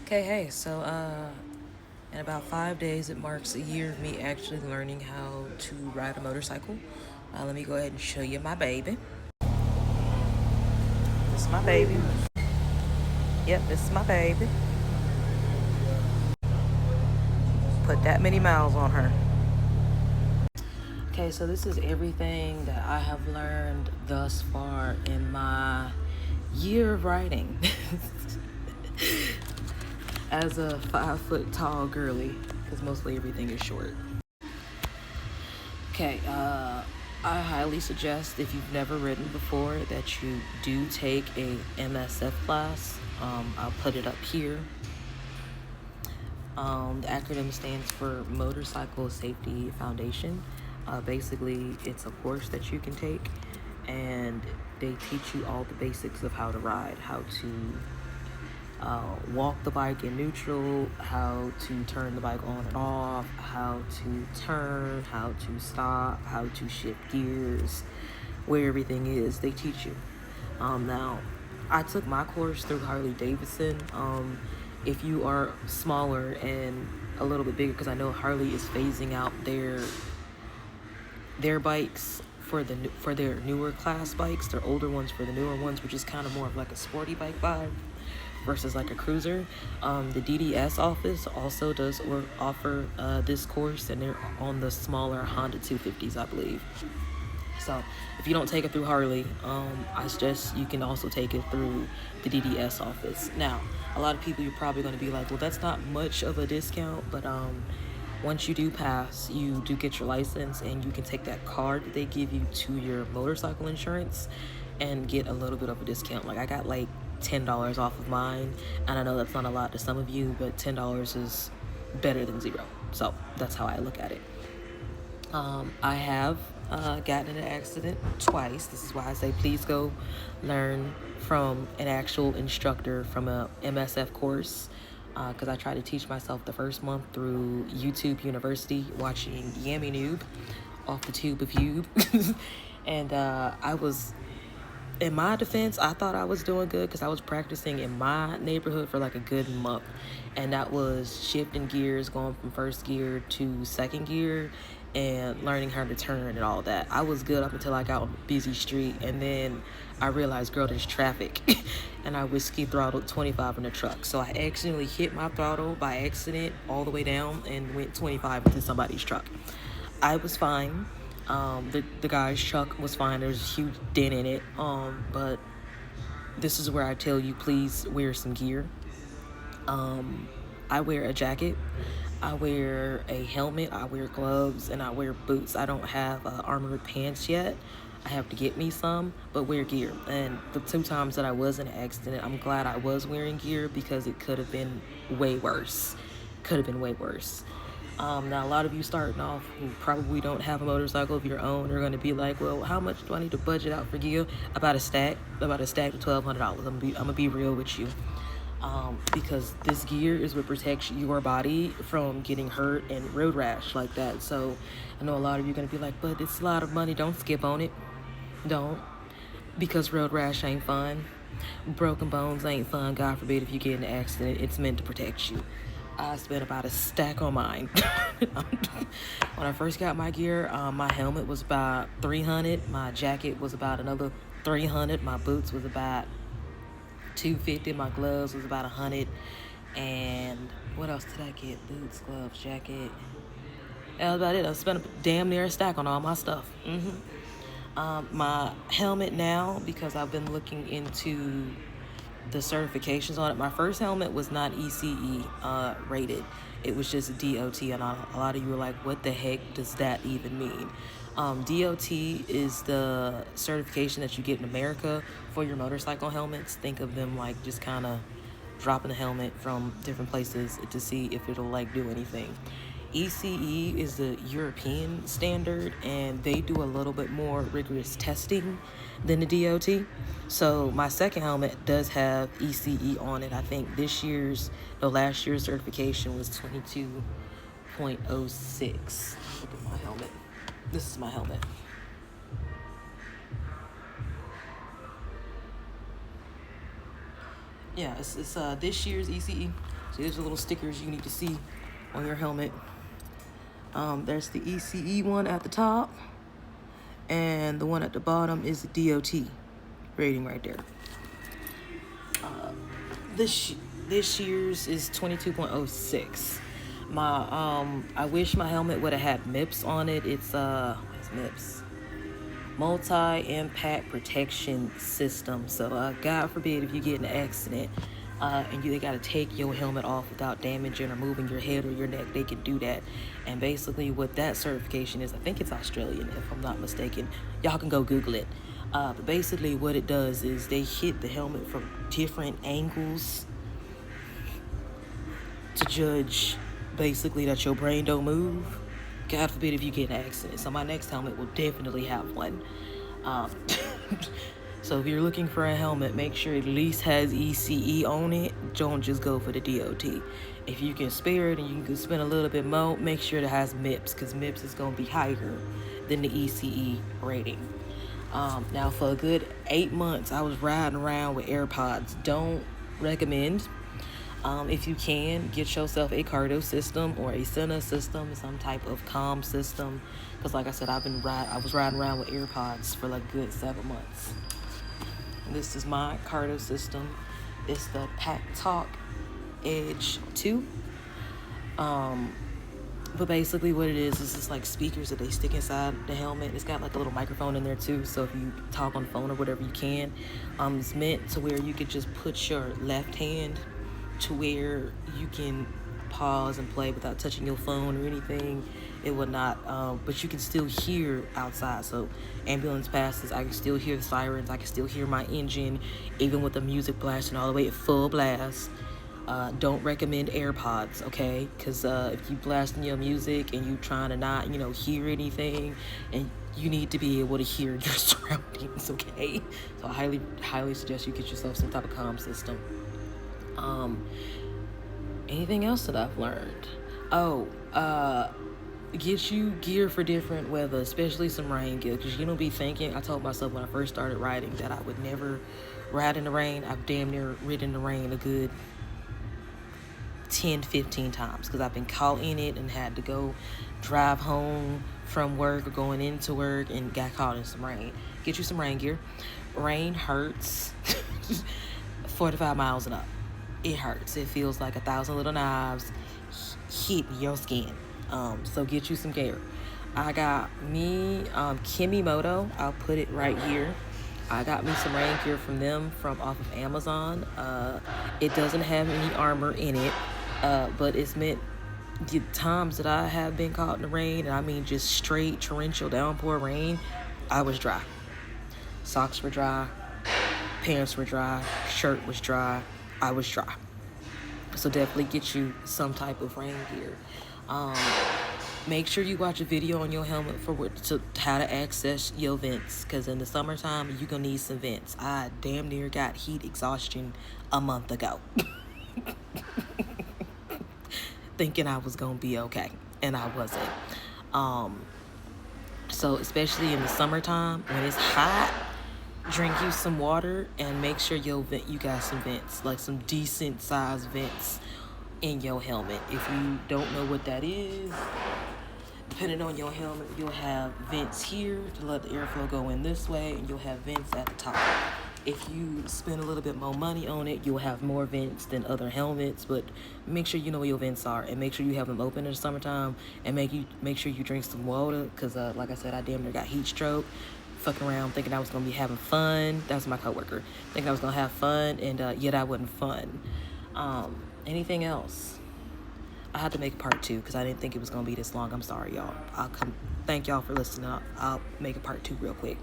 Okay, hey, so in about 5 days, it marks a year of me actually learning how to ride a motorcycle. Let me go ahead and show you my baby. This is my baby. Yep, this is my baby. Put that many miles on her. Okay, so this is everything that I have learned thus far in my year of riding as a 5 foot tall girly, because mostly everything is short. Okay, I highly suggest if you've never ridden before that you do take a MSF class. I'll put it up here. The acronym stands for Motorcycle Safety Foundation. Basically, it's a course that you can take, and they teach you all the basics of how to ride, how to walk the bike in neutral, how to turn the bike on and off, how to turn, how to stop, how to shift gears, where everything is. They teach you. Now, I took my course through Harley Davidson. If you are smaller and a little bit bigger, because I know Harley is phasing out their bikes for their newer class bikes, their older ones for the newer ones, which is kind of more of like a sporty bike vibe versus like a cruiser. The DDS office also does offer this course, and they're on the smaller Honda 250s, I believe. So if you don't take it through Harley, I suggest you can also take it through the DDS office. Now, a lot of people, you're probably going to be like, well, that's not much of a discount, but once you do pass, you do get your license, and you can take that card that they give you to your motorcycle insurance and get a little bit of a discount. Like I got like $10 off of mine, and I know that's not a lot to some of you, but $10 is better than zero. So that's how I look at it. I have gotten in an accident twice. This is why I say please go learn from an actual instructor from a MSF course, because I tried to teach myself the first month through YouTube University, watching Yammy Noob off the tube of YouTube. And I was, in my defense, I thought I was doing good because I was practicing in my neighborhood for like a good month. And that was shifting gears, going from first gear to second gear, and learning how to turn and all that. I was good up until I got on a busy street, and then I realized, girl, there's traffic. And I whiskey throttled 25 in the truck. So I accidentally hit my throttle by accident all the way down and went 25 into somebody's truck. I was fine. The guy's truck was fine. There was a huge dent in it. But this is where I tell you, please wear some gear. I wear a jacket, I wear a helmet, I wear gloves, and I wear boots. I don't have armored pants yet. I have to get me some, but wear gear. And the 2 times that I was in an accident, I'm glad I was wearing gear, because it could have been way worse. Could have been way worse. Now, a lot of you starting off who probably don't have a motorcycle of your own are going to be like, well, how much do I need to budget out for gear? About a stack of $1,200. I'm gonna be real with you. Because this gear is what protects your body from getting hurt and road rash like that. So I know a lot of you are going to be like, but it's a lot of money. Don't skip on it. Don't. Because road rash ain't fun. Broken bones ain't fun. God forbid if you get in an accident. It's meant to protect you. I spent about a stack on mine. When I first got my gear, my helmet was about $300. My jacket was about another $300. My boots was about $250. My gloves was about $100. And what else did I get? Boots, gloves, jacket. That was about it. I spent damn near a stack on all my stuff. My helmet now, because I've been looking into the certifications on it. My first helmet was not ECE rated. It was just DOT, and a lot of you were like, what the heck does that even mean? DOT is the certification that you get in America for your motorcycle helmets. Think of them like just kind of dropping the helmet from different places to see if it'll like do anything. ECE is the European standard, and they do a little bit more rigorous testing than the DOT. So my second helmet does have ECE on it. I think last year's certification was 22.06. Look at my helmet. This is my helmet. Yeah, it's this year's ECE. See, there's the little stickers you need to see on your helmet. There's the ECE one at the top, and the one at the bottom is the DOT rating right there. This year's is 22.06. I wish my helmet would have had MIPS on it. It's what's MIPS? Multi-impact protection system. So God forbid if you get in an accident and they got to take your helmet off without damaging or moving your head or your neck, they can do that. And basically what that certification is, I think it's Australian if I'm not mistaken. Y'all can go Google it. But basically what it does is they hit the helmet from different angles to judge basically that your brain don't move. God forbid if you get in an accident. So my next helmet will definitely have one. So if you're looking for a helmet, make sure it at least has ECE on it. Don't just go for the DOT. If you can spare it and you can spend a little bit more, make sure it has MIPS, because MIPS is going to be higher than the ECE rating. Now for a good 8 months, I was riding around with AirPods. Don't recommend. If you can, get yourself a Cardo system or a Sena system, some type of comm system. Because like I said, I was riding around with AirPods for like a good 7 months. This is my Cardo system. It's the Pack Talk Edge 2. But basically what it is just like speakers that they stick inside the helmet. It's got like a little microphone in there too, so if you talk on the phone or whatever you can. It's meant to where you could just put your left hand to where you can pause and play without touching your phone or anything. It will not, but you can still hear outside. So ambulance passes, I can still hear the sirens, I can still hear my engine, even with the music blasting all the way at full blast. Don't recommend AirPods, okay? Because if you blasting your music and you trying to not, hear anything, and you need to be able to hear your surroundings, okay? So I highly suggest you get yourself some type of comm system. Anything else that I've learned? Get you gear for different weather, especially some rain gear, because you don't be thinking. I told myself when I first started riding that I would never ride in the rain. I've damn near ridden the rain a good 10-15 times because I've been caught in it and had to go drive home from work or going into work and got caught in some rain. Get you some rain gear. Rain hurts. 45 miles and up. It hurts. It feels like 1,000 little knives hitting your skin. So get you some gear. I got me Kimimoto. I'll put it right here. I got me some rain gear from them off of Amazon. It doesn't have any armor in it, but it's meant the times that I have been caught in the rain, and I mean just straight torrential downpour rain, I was dry. Socks were dry, pants were dry, shirt was dry, I was dry. So definitely get you some type of rain gear. Make sure you watch a video on your helmet for how to access your vents, because in the summertime you're gonna need some vents. I damn near got heat exhaustion a month ago thinking I was gonna be okay, and I wasn't. So especially in the summertime when it's hot, drink you some water and make sure you got some vents, like some decent sized vents in your helmet. If you don't know what that is, depending on your helmet, you'll have vents here to let the airflow go in this way, and you'll have vents at the top. If you spend a little bit more money on it, you'll have more vents than other helmets, but make sure you know where your vents are, and make sure you have them open in the summertime, and make sure you drink some water, because like I said, I damn near got heat stroke, fucking around thinking I was going to be having fun. That's my coworker. Thinking I was going to have fun, and yet I wasn't fun. Anything else? I had to make part 2 because I didn't think it was going to be this long. I'm sorry, y'all. Thank y'all for listening. I'll make a part 2 real quick.